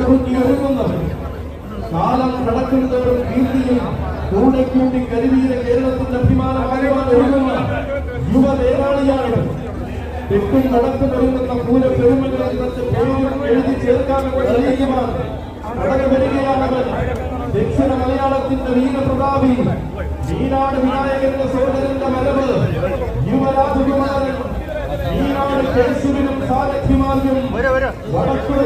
ഒരുങ്ങുന്നവർ കാലം കടക്കുന്നവരും കീർത്തിയും കൂടെ കൂടി കരുതിയ കേരളത്തിന്റെ അഭിമാനപരമായി ഒരുങ്ങുന്ന യുവനേതാളിയാണ്. തെറ്റും നടക്കും ഒരുങ്ങുന്ന പൂരപ്പെരുമകളിൽ പേരും എഴുതി ചേർക്കാമെന്ന് തെളിയിക്കുവാൻ കടന്നു വരികയാണവർ. ദക്ഷിണ മലയാളത്തിന്റെ വീരപ്രതാപി നീനാട് വിനായകന്റെ സോദരന്റെ വരവ് യുവരാജകുമാരൻ നീനാട് കേശുവിനും സാരഥിമാർക്കും വടക്കുള്ള